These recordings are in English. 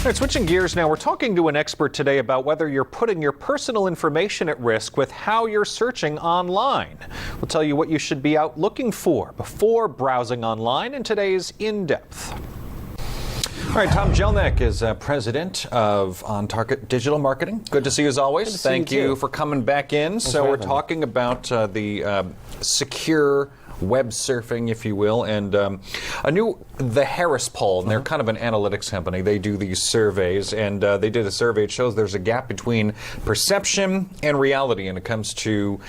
All right, switching gears now, we're talking to an expert today about whether you're putting your personal information at risk with how you're searching online. We'll tell you what you should be out looking for before browsing online in today's In Depth. All right, Tom Jelnick is president of On Target Digital Marketing. Good to see you as always. Thank you for coming back in. So we're talking about the secure web surfing, if you will, and the Harris Poll, and they're kind of an analytics company. They do these surveys, and they did a survey. It shows there's a gap between perception and reality when it comes to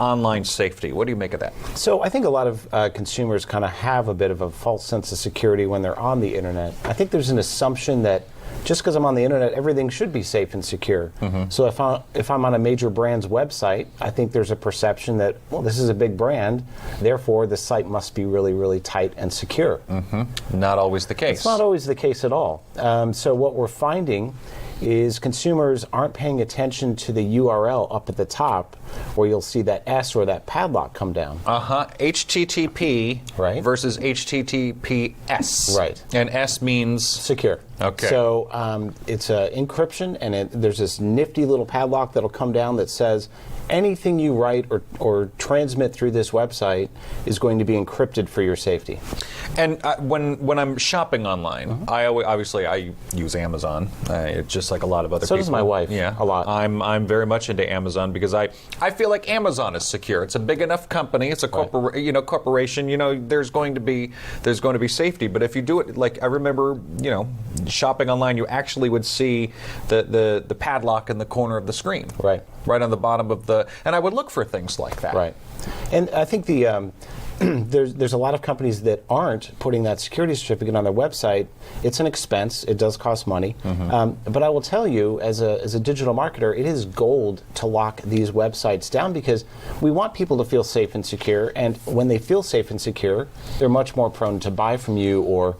online safety. What do you make of that? So I think a lot of consumers kind of have a bit of a false sense of security when they're on the internet. I think there's an assumption that just because I'm on the internet, everything should be safe and secure. So if I'm on a major brand's website, I think there's a perception that, well, this is a big brand, therefore the site must be really, really tight and secure. Not always the case. It's not always the case at all. So what we're finding is consumers aren't paying attention to the URL up at the top where you'll see that S or that padlock come down. HTTP versus HTTPS. Right. And S means? Secure. Okay. So it's encryption, and there's this nifty little padlock that'll come down that says anything you write or transmit through this website is going to be encrypted for your safety. And when I'm shopping online, I use Amazon, just like a lot of other people. So does my wife. Yeah, a lot. I'm very much into Amazon because I feel like Amazon is secure. It's a big enough company. It's a corporation. There's going to be safety. But if you do it, like I remember, shopping online, you actually would see the padlock in the corner of the screen. Right on the bottom of and I would look for things like that. Right. And I think there's a lot of companies that aren't putting that security certificate on their website. It's an expense. It does cost money. But I will tell you, as a digital marketer, it is gold to lock these websites down because we want people to feel safe and secure. And when they feel safe and secure, they're much more prone to buy from you or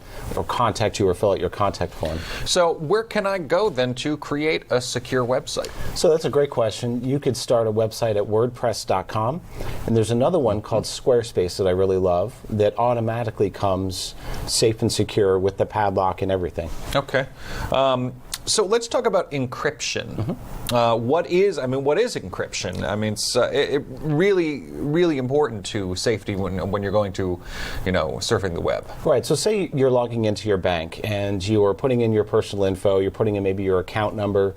contact you or fill out your contact form. So where can I go then to create a secure website? So that's a great question. You could start a website at WordPress.com. And there's another one called Squarespace that I really love that automatically comes safe and secure with the padlock and everything. Okay. So let's talk about encryption. What is encryption? I mean, it's really important to safety when you're going to, surfing the web. Right. So say you're logging into your bank and you are putting in your personal info, you're putting in maybe your account number,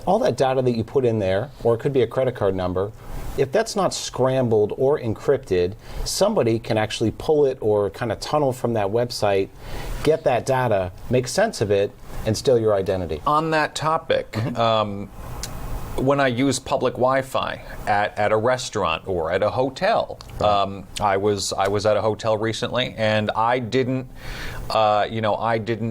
all that data that you put in there, or it could be a credit card number. If that's not scrambled or encrypted, somebody can actually pull it or kind of tunnel from that website, get that data, make sense of it, and steal your identity. On that topic, when I use public Wi-Fi at a restaurant or at a hotel, I was at a hotel recently, and I didn't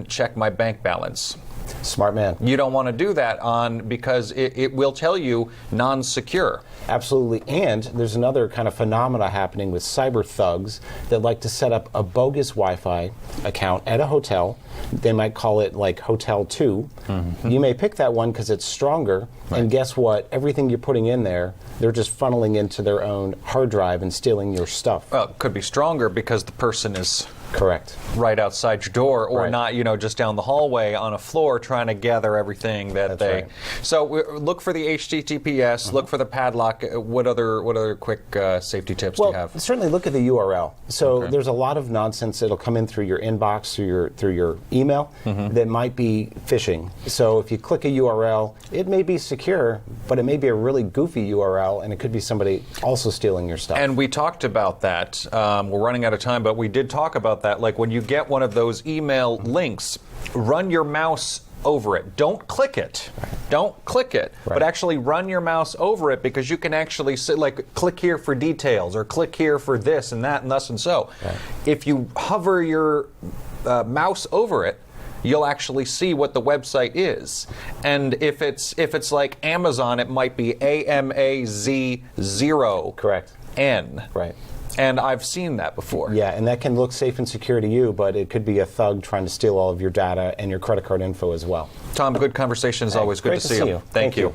check my bank balance. Smart man. You don't want to do that because it will tell you non-secure. Absolutely. And there's another kind of phenomena happening with cyber thugs that like to set up a bogus Wi-Fi account at a hotel. They might call it like Hotel 2. You may pick that one because it's stronger. And guess what? Everything you're putting in there, they're just funneling into their own hard drive and stealing your stuff. Well, it could be stronger because the person is correct right outside your door, or not, just down the hallway on a floor trying to gather everything that they. So look for the HTTPS, look for the padlock. What other quick safety tips do you have? Certainly look at the URL. So there's a lot of nonsense that'll come in through your inbox, through your email that might be phishing. So if you click a URL, it may be secure, but it may be a really goofy URL, and it could be somebody also stealing your stuff. And we talked about that. We're running out of time, but we did talk about that. Like when you get one of those email links, run your mouse over it. Don't click it. Don't click it, but actually run your mouse over it, because you can actually click here for details, or click here for this and that and thus and so. If you hover your mouse over it, you'll actually see what the website is. And if it's like Amazon, it might be AMAZ0. Correct. N. Right. And I've seen that before. Yeah, and that can look safe and secure to you, but it could be a thug trying to steal all of your data and your credit card info as well. Tom, good conversation as always. Good to see you. Thank you.